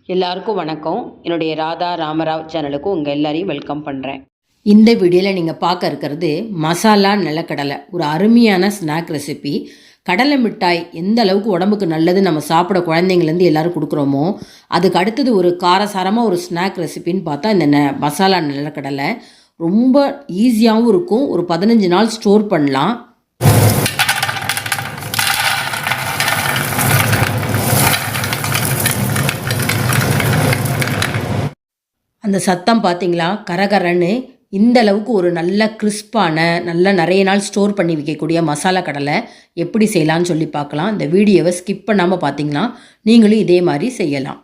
எல்லாருக்கும் வணக்கம். என்னுடைய ராதா ராமராவ் சேனலுக்கு உங்கள் எல்லாரையும் வெல்கம் பண்ணுறேன். இந்த வீடியோவில் நீங்கள் பார்க்க இருக்கிறது மசாலா நிலக்கடலை, ஒரு அருமையான ஸ்நாக் ரெசிபி. கடலை மிட்டாய் எந்த அளவுக்கு உடம்புக்கு நல்லது நம்ம சாப்பிட குழந்தைங்கலேருந்து எல்லோரும் கொடுக்குறோமோ, அதுக்கு அடுத்தது ஒரு காரசாரமாக ஒரு ஸ்நாக் ரெசிபின்னு பார்த்தா இந்த மசாலா நிலக்கடலை ரொம்ப ஈஸியாகவும் இருக்கும். ஒரு 15 நாள் ஸ்டோர் பண்ணலாம். அந்த சத்தம் பார்த்தீங்களா, கரகரன்னு இந்த அளவுக்கு ஒரு நல்ல கிறிஸ்பான, நல்ல நிறைய நாள் ஸ்டோர் பண்ணி வைக்கக்கூடிய மசாலா கடலை எப்படி செய்யலான்னு சொல்லி பார்க்கலாம். இந்த வீடியோவை ஸ்கிப் பண்ணாமல் பார்த்தீங்கன்னா நீங்களும் இதே மாதிரி செய்யலாம்.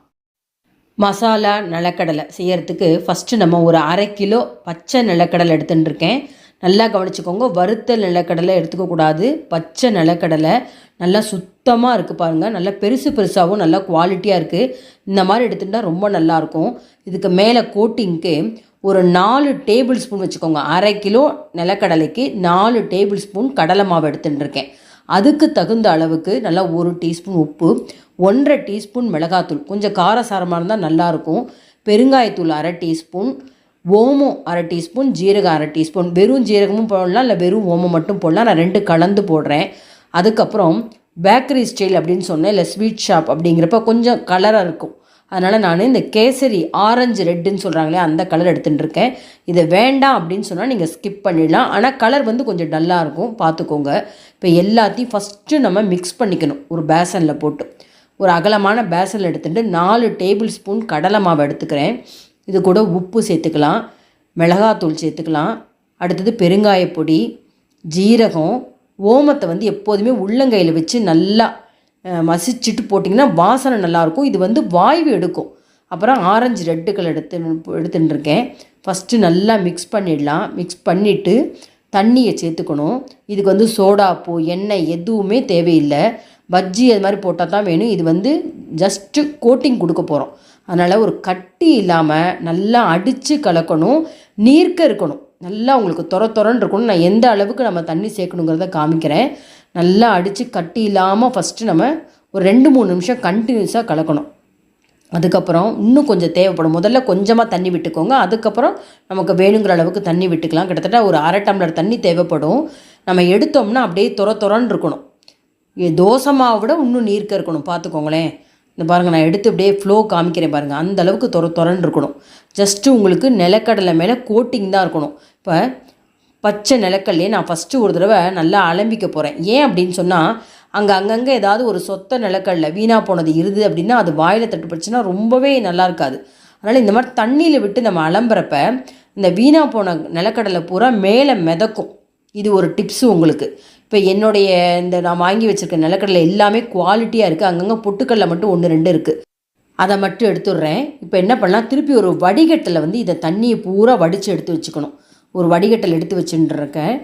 மசாலா நிலக்கடலை செய்யறதுக்கு ஃபஸ்ட்டு நம்ம ஒரு 1/2 கிலோ பச்சை நிலக்கடலை எடுத்துகிட்டு இருக்கேன். நல்லா கவனிச்சுக்கோங்க, வறுத்த நிலக்கடலை எடுத்துக்கக்கூடாது. பச்சை நிலக்கடலை நல்லா சுத்தமாக இருக்குது பாருங்கள், நல்லா பெருசு பெருசாகவும் நல்லா குவாலிட்டியாக இருக்குது. இந்த மாதிரி எடுத்துகிட்டா ரொம்ப நல்லாயிருக்கும். இதுக்கு மேலே கோட்டிங்க்கு ஒரு 4 டேபிள் ஸ்பூன் வச்சுக்கோங்க. 1/2 கிலோ நிலக்கடலைக்கு 4 டேபிள் ஸ்பூன் கடலை மாவு எடுத்துகிட்டு இருக்கேன். அதுக்கு தகுந்த அளவுக்கு நல்லா 1 டீஸ்பூன் உப்பு, 1/2 டீஸ்பூன் மிளகாத்தூள், கொஞ்சம் காரசாரமாக இருந்தால் நல்லாயிருக்கும். பெருங்காயத்தூள் 1/2 டீஸ்பூன், ஓமம் 1/2 டீஸ்பூன், ஜீரகம் 1/2 டீஸ்பூன். வெறும் ஜீரகமும் போடலாம், இல்லை வெறும் ஓமம் மட்டும் போடலாம். நான் 2 கலந்து போடுறேன். அதுக்கப்புறம் பேக்கரி ஸ்டைல் அப்படின்னு சொன்னேன், இல்லை ஸ்வீட் ஷாப் அப்படிங்கிறப்ப கொஞ்சம் கலராக இருக்கும். அதனால் நான் இந்த கேசரி ஆரஞ்சு ரெட்டுன்னு சொல்கிறாங்களே அந்த கலர் எடுத்துகிட்டு இருக்கேன். இதை வேண்டாம் அப்படின்னு சொன்னால் நீங்கள் ஸ்கிப் பண்ணிடலாம். ஆனால் கலர் வந்து கொஞ்சம் டல்லாக இருக்கும், பார்த்துக்கோங்க. இப்போ எல்லாத்தையும் ஃபஸ்ட்டு நம்ம மிக்ஸ் பண்ணிக்கணும். ஒரு பேசனில் போட்டு, ஒரு அகலமான பேசனில் எடுத்துகிட்டு 4 டேபிள் ஸ்பூன் கடலை மாவு எடுத்துக்கிறேன். இது கூட உப்பு சேர்த்துக்கலாம், மிளகாத்தூள் சேர்த்துக்கலாம். அடுத்தது பெருங்காயப்பொடி, ஜீரகம், ஓமத்தை வந்து எப்போதுமே உள்ளங்கையில் வச்சு நல்லா மசிச்சுட்டு போட்டிங்கன்னா வாசனை நல்லாயிருக்கும். இது வந்து வாய்வு எடுக்கும். அப்புறம் ஆரஞ்சு ரெட்டு கலர் எடுத்துட்டுருக்கேன். ஃபஸ்ட்டு நல்லா மிக்ஸ் பண்ணிடலாம். மிக்ஸ் பண்ணிவிட்டு தண்ணியை சேர்த்துக்கணும். இதுக்கு வந்து சோடாப்பூ, எண்ணெய் எதுவுமே தேவையில்லை. பஜ்ஜி அது மாதிரி போட்டால் தான் வேணும். இது வந்து ஜஸ்ட்டு கோட்டிங் கொடுக்க போகிறோம். அதனால் ஒரு கட்டி இல்லாமல் நல்லா அடித்து கலக்கணும். நீர்க்க இருக்கணும், நல்லா உங்களுக்கு தொரன்னு இருக்கணும். நான் எந்த அளவுக்கு நம்ம தண்ணி சேர்க்கணுங்கிறத காமிக்கிறேன். நல்லா அடித்து கட்டி இல்லாமல் ஃபஸ்ட்டு நம்ம ஒரு 2-3 நிமிஷம் கண்டினியூஸாக கலக்கணும். அதுக்கப்புறம் இன்னும் கொஞ்சம் தேவைப்படும். முதல்ல கொஞ்சமாக தண்ணி விட்டுக்கோங்க, அதுக்கப்புறம் நமக்கு வேணுங்கிற அளவுக்கு தண்ணி விட்டுக்கலாம். கிட்டத்தட்ட ஒரு 1/2 டம்ளர் தண்ணி தேவைப்படும். நம்ம எடுத்தோம்னா அப்படியே தொரன்னு இருக்கணும். தோசை மாவை விட இன்னும் நீர்க்க இருக்கணும், பார்த்துக்கோங்களேன். இந்த பாருங்கள், நான் எடுத்து அப்படியே ஃப்ளோ காமிக்கிறேன் பாருங்கள். அந்த அளவுக்கு தொரன்னு இருக்கணும். ஜஸ்ட்டு உங்களுக்கு நிலக்கடலை மேலே கோட்டிங் தான் இருக்கணும். இப்போ பச்சை நிலக்கடலையே நான் ஃபஸ்ட்டு ஒரு தடவை நல்லா அலம்பிக்க போகிறேன். ஏன் அப்படின்னு சொன்னால், அங்கங்கே ஏதாவது ஒரு சொத்த நிலக்கடலை வீணாக போனது இருது அப்படின்னா அது வாயில் தட்டுப்பட்டுச்சுன்னா ரொம்பவே நல்லா இருக்காது. அதனால் இந்த மாதிரி தண்ணியில் விட்டு நம்ம அலம்புறப்ப இந்த வீணாக போன நிலக்கடலை பூரா மேலே மிதக்கும். இது ஒரு டிப்ஸு உங்களுக்கு. இப்போ என்னுடைய இந்த நான் வாங்கி வச்சுருக்க நிலக்கடலை எல்லாமே குவாலிட்டியாக இருக்குது. அங்கங்கே பொட்டுக்கடலை மட்டும் 1-2 இருக்குது. அதை மட்டும் எடுத்துடுறேன். இப்போ என்ன பண்ணலாம், திருப்பி ஒரு வடிகட்டில் வந்து இதை தண்ணியை பூரா வடித்து எடுத்து வச்சுக்கணும். ஒரு வடிகட்டல் எடுத்து வச்சுட்டுருக்கேன்.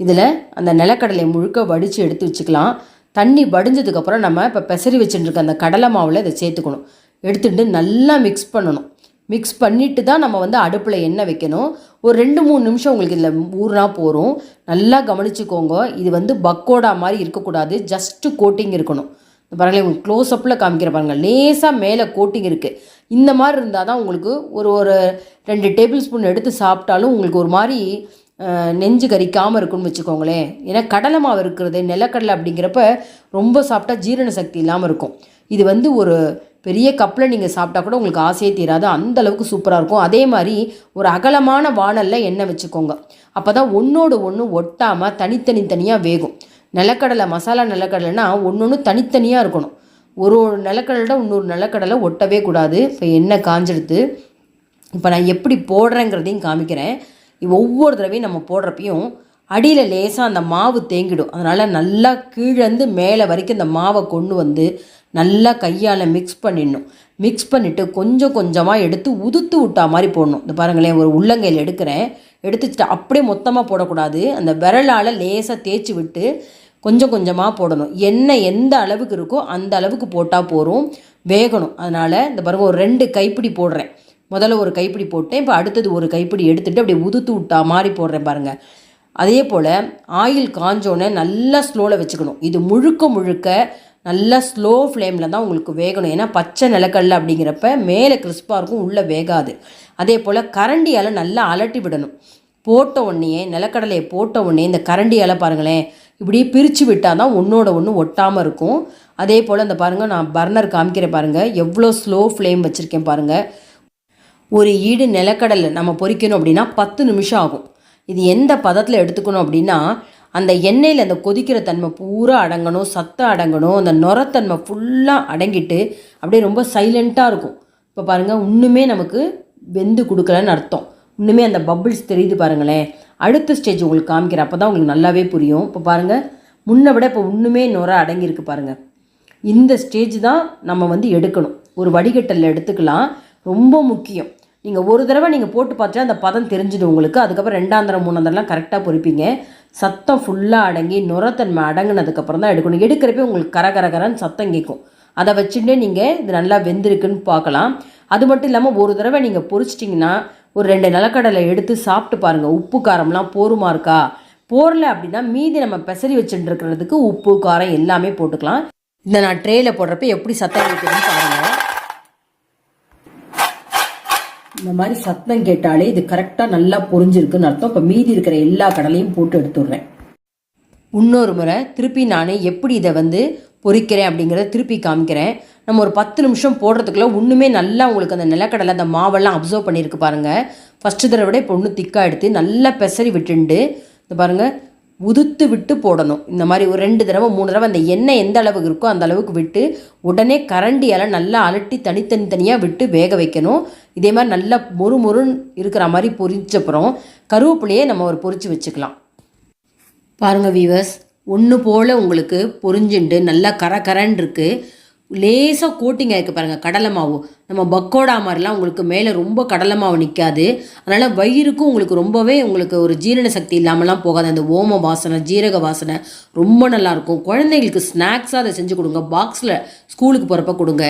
இதில் அந்த நிலக்கடலை முழுக்க வடித்து எடுத்து வச்சுக்கலாம். தண்ணி வடிஞ்சதுக்கப்புறம் நம்ம இப்போ பெசரி வச்சுட்டுருக்க அந்த கடலை மாவில் இதை சேர்த்துக்கணும். எடுத்துகிட்டு நல்லா மிக்ஸ் பண்ணணும். மிக்ஸ் பண்ணிவிட்டு தான் நம்ம வந்து அடுப்பில் எண்ணெய் வைக்கணும். ஒரு 2-3 நிமிஷம் உங்களுக்கு இதில் ஊறினா போகும். நல்லா கவனிச்சுக்கோங்க, இது வந்து பக்கோடா மாதிரி இருக்கக்கூடாது, ஜஸ்ட்டு கோட்டிங் இருக்கணும். பாருங்களேன், உங்களுக்கு க்ளோஸ்அப்பில் காமிக்கிற பாருங்கள், லேசாக மேலே கோட்டிங் இருக்குது. இந்த மாதிரி இருந்தால் தான் உங்களுக்கு ஒரு 2 டேபிள் ஸ்பூன் எடுத்து சாப்பிட்டாலும் உங்களுக்கு ஒரு மாதிரி நெஞ்சு கறிக்காமல் இருக்குன்னு வச்சுக்கோங்களேன். ஏன்னா கடலை மாவு இருக்கிறது, நிலக்கடலை அப்படிங்கிறப்ப ரொம்ப சாப்பிட்டா ஜீரண சக்தி இல்லாமல் இருக்கும். இது வந்து ஒரு பெரிய கப்பில் நீங்கள் சாப்பிட்டா கூட உங்களுக்கு ஆசையே தீராது, அந்தளவுக்கு சூப்பராக இருக்கும். அதே மாதிரி ஒரு அகலமான வாணலில் எண்ணெய் வச்சுக்கோங்க. அப்போ தான் ஒன்றோடு ஒன்று ஒட்டாமல் தனித்தனியாக வேகும். நிலக்கடலை மசாலா நிலக்கடலைனா ஒன்று தனித்தனியாக இருக்கணும். ஒரு நிலக்கடலை இன்னொரு நிலக்கடலை ஒட்டவே கூடாது. இப்போ எண்ணெய் காஞ்செடுத்து இப்போ நான் எப்படி போடுறேங்கிறதையும் காமிக்கிறேன். ஒவ்வொரு தடவையும் நம்ம போடுறப்பையும் அடியில் லேசாக அந்த மாவு தேங்கிடும். அதனால் நல்லா கீழேருந்து மேலே வரைக்கும் இந்த மாவை கொண்டு வந்து நல்லா கையால் மிக்ஸ் பண்ணிடணும். மிக்ஸ் பண்ணிவிட்டு கொஞ்சம் கொஞ்சமாக எடுத்து உதுத்து விட்டா மாதிரி போடணும். இந்த பாருங்களேன், ஒரு உள்ளங்கையில் எடுக்கிறேன். எடுத்துட்டு அப்படியே மொத்தமாக போடக்கூடாது. அந்த விரலால் லேசாக தேய்ச்சி விட்டு கொஞ்சம் கொஞ்சமாக போடணும். எண்ணெய் எந்த அளவுக்கு இருக்கோ அந்த அளவுக்கு போட்டால் போதும், வேகணும். அதனால் இந்த பாருங்கள், ஒரு 2 கைப்பிடி போடுறேன். முதல்ல ஒரு கைப்பிடி போட்டேன். இப்போ அடுத்தது ஒரு கைப்பிடி எடுத்துகிட்டு அப்படியே உதுத்து விட்டா மாதிரி போடுறேன் பாருங்கள். அதே போல் ஆயில் காஞ்சோன்னே நல்லா ஸ்லோவில் வச்சுக்கணும். இது முழுக்க நல்லா ஸ்லோ ஃப்ளேமில் தான் உங்களுக்கு வேகணும். ஏன்னா பச்சை நிலக்கடலை அப்படிங்கிறப்ப மேலே கிறிஸ்பாக இருக்கும், உள்ளே வேகாது. அதே போல் கரண்டியால் நல்லா அலட்டி விடணும். போட்ட உடனேயே நிலக்கடலையை போட்ட உடனே இந்த கரண்டியால் பாருங்களேன் இப்படி பிரித்து விட்டால் தான் ஒன்றோட ஒன்று ஒட்டாமல் இருக்கும். அதே போல் இந்த பாருங்கள், நான் பர்னர் காமிக்கிறேன் பாருங்கள், எவ்வளோ ஸ்லோ ஃப்ளேம் வச்சுருக்கேன் பாருங்கள். ஒரு ஈடு நிலக்கடலை நம்ம பொரிக்கணும் அப்படின்னா 10 நிமிஷம் ஆகும். இது எந்த பதத்தில் எடுத்துக்கணும் அப்படின்னா, அந்த எண்ணெயில் அந்த கொதிக்கிற தன்மை பூரா அடங்கணும், சத்தம் அடங்கணும், அந்த நுரத்தன்மை ஃபுல்லாக அடங்கிட்டு அப்படியே ரொம்ப சைலண்ட்டாக இருக்கும். இப்போ பாருங்கள், இன்னுமே நமக்கு வெந்து கொடுக்கலன்னு அர்த்தம். இன்னுமே அந்த பபிள்ஸ் தெரியுது பாருங்களேன். அடுத்த ஸ்டேஜ் உங்களுக்கு காமிக்கிறேன், அப்போ தான் உங்களுக்கு நல்லாவே புரியும். இப்போ பாருங்கள், முன்னை விட இப்போ இன்னுமே நுர அடங்கியிருக்கு பாருங்கள். இந்த ஸ்டேஜ் தான் நம்ம எடுக்கணும். ஒரு வடிகட்டலில் எடுத்துக்கலாம், ரொம்ப முக்கியம். நீங்கள் ஒரு தடவை நீங்கள் போட்டு பார்த்தா அந்த பதம் தெரிஞ்சிடும் உங்களுக்கு. அதுக்கப்புறம் 2ஆம் தரம் 3ஆம் தரம்லாம் கரெக்டாக பொரிப்பீங்க. சத்தம் ஃபுல்லாக அடங்கி நுரத்தன்மை அடங்கினதுக்கப்புறம் தான் எடுக்கணும். எடுக்கிறப்பே உங்களுக்கு கரகரன்னு சத்தம் கேட்கும். அதை வச்சுட்டே நீங்கள் இது நல்லா வெந்திருக்குன்னு பார்க்கலாம். அது மட்டும் இல்லாமல் ஒரு தடவை நீங்கள் பொரிச்சிட்டிங்கன்னா ஒரு 2 நிலக்கடலை எடுத்து சாப்பிட்டு பாருங்கள், உப்பு காரம்லாம் போருமா இருக்கா. போரல அப்படின்னா மீதி நம்ம பெசரி வச்சுட்டு இருக்கிறதுக்கு உப்பு காரம் எல்லாமே போட்டுக்கலாம். இந்த நான் ட்ரேயில் போடுறப்ப எப்படி சத்தம் கேட்குதுன்னு பாருங்கள். இந்த மாதிரி சத்தம் கேட்டாலே இது கரெக்டாக நல்லா பொரிஞ்சிருக்குன்னு அர்த்தம். இப்போ மீதி இருக்கிற எல்லா கடலையும் போட்டு எடுத்துடுறேன். இன்னொரு முறை திருப்பி நான் எப்படி இதை பொரிக்கிறேன் அப்படிங்கிறத திருப்பி காமிக்கிறேன். நம்ம ஒரு 10 நிமிஷம் போடுறதுக்குள்ள இன்னுமே நல்லா உங்களுக்கு அந்த நிலக்கடலை அந்த மாவெல்லாம் அப்சர்வ் பண்ணியிருக்கு பாருங்கள். ஃபஸ்ட்டு தடவை விட இப்போ ஒன்று திக்காக எடுத்து நல்லா பெசரி விட்டுண்டு இந்த பாருங்கள், உதுத்து விட்டு போடணும். இந்த மாதிரி ஒரு 2 தடவை 3 தடவை அந்த எண்ணெய் எந்த அளவுக்கு இருக்கோ அந்த அளவுக்கு விட்டு உடனே கரண்டியால் நல்லா அலட்டி தனித்தனியாக விட்டு வேக வைக்கணும். இதே மாதிரி நல்லா மொறுன்னு இருக்கிற மாதிரி பொரிச்சப்புறம் கருவேப்பிலையே நம்ம பொரித்து வச்சுக்கலாம். பாருங்கள் வீவர்ஸ், ஒன்று போல் உங்களுக்கு பொரிஞ்சுண்டு நல்லா கரன்னு இருக்குது. லேசாக கோட்டிங் ஆகிருக்கு பாருங்கள் கடலை மாவு. நம்ம பக்கோடா மாதிரிலாம் உங்களுக்கு மேலே ரொம்ப கடலை மாவு நிற்காது. அதனால் வயிறுக்கும் உங்களுக்கு ரொம்பவே உங்களுக்கு ஒரு ஜீரண சக்தி இல்லாமலாம் போகாது. அந்த ஓம வாசனை, ஜீரக வாசனை ரொம்ப நல்லாயிருக்கும். குழந்தைங்களுக்கு ஸ்நாக்ஸாக அதை செஞ்சு கொடுங்க. பாக்ஸில் ஸ்கூலுக்கு போகிறப்ப கொடுங்க.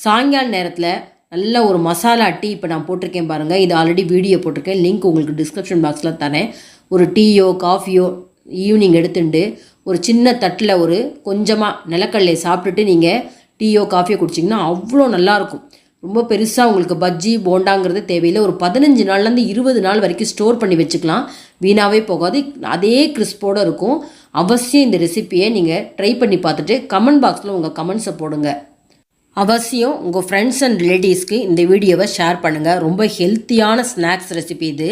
சாயங்கால நேரத்தில் நல்ல ஒரு மசாலா டீ இப்போ நான் போட்டிருக்கேன் பாருங்கள். இது ஆல்ரெடி வீடியோ போட்டிருக்கேன், லிங்க் உங்களுக்கு டிஸ்கிரிப்ஷன் பாக்ஸில் தரேன். ஒரு டீயோ காஃபியோ ஈவினிங் எடுத்துட்டு ஒரு சின்ன தட்டில் ஒரு கொஞ்சமாக நிலக்கடலையை சாப்பிட்டுட்டு நீங்கள் டீயோ காஃபியோ குடிச்சிங்கன்னா அவ்வளோ நல்லாயிருக்கும். ரொம்ப பெருசாக உங்களுக்கு பஜ்ஜி போண்டாங்கிறது தேவையில்லை. ஒரு 15 நாள்லேருந்து 20 நாள் வரைக்கும் ஸ்டோர் பண்ணி வச்சுக்கலாம், வீணாகவே போகாது. அதே கிறிஸ்போடு இருக்கும். அவசியம் இந்த ரெசிப்பியை நீங்கள் ட்ரை பண்ணி பார்த்துட்டு கமெண்ட் பாக்ஸில் உங்கள் கமெண்ட்ஸை போடுங்க. அவசியம் உங்கள் ஃப்ரெண்ட்ஸ் அண்ட் ரிலேட்டிவ்ஸ்க்கு இந்த வீடியோவை ஷேர் பண்ணுங்கள். ரொம்ப ஹெல்த்தியான ஸ்நாக்ஸ் ரெசிபி இது.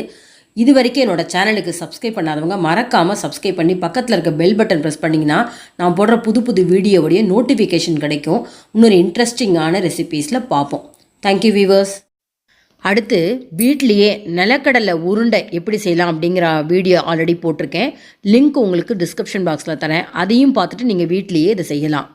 இது வரைக்கும் என்னோடய சேனலுக்கு சப்ஸ்கிரைப் பண்ணாதவங்க மறக்காமல் சப்ஸ்கிரைப் பண்ணி பக்கத்தில் இருக்க பெல் பட்டன் ப்ரெஸ் பண்ணிங்கன்னா நான் போடுற புது வீடியோவுடைய நோட்டிஃபிகேஷன் கிடைக்கும். இன்னொரு இன்ட்ரெஸ்டிங்கான ரெசிபீஸில் பார்ப்போம். Thank you viewers. அடுத்து வீட்லேயே நிலக்கடலை உருண்டை எப்படி செய்யலாம் அப்படிங்கிற வீடியோ ஆல்ரெடி போட்டிருக்கேன், லிங்க் உங்களுக்கு டிஸ்கிரிப்ஷன் பாக்ஸில் தரேன். அதையும் பார்த்துட்டு நீங்கள் வீட்லேயே இதை செய்யலாம்.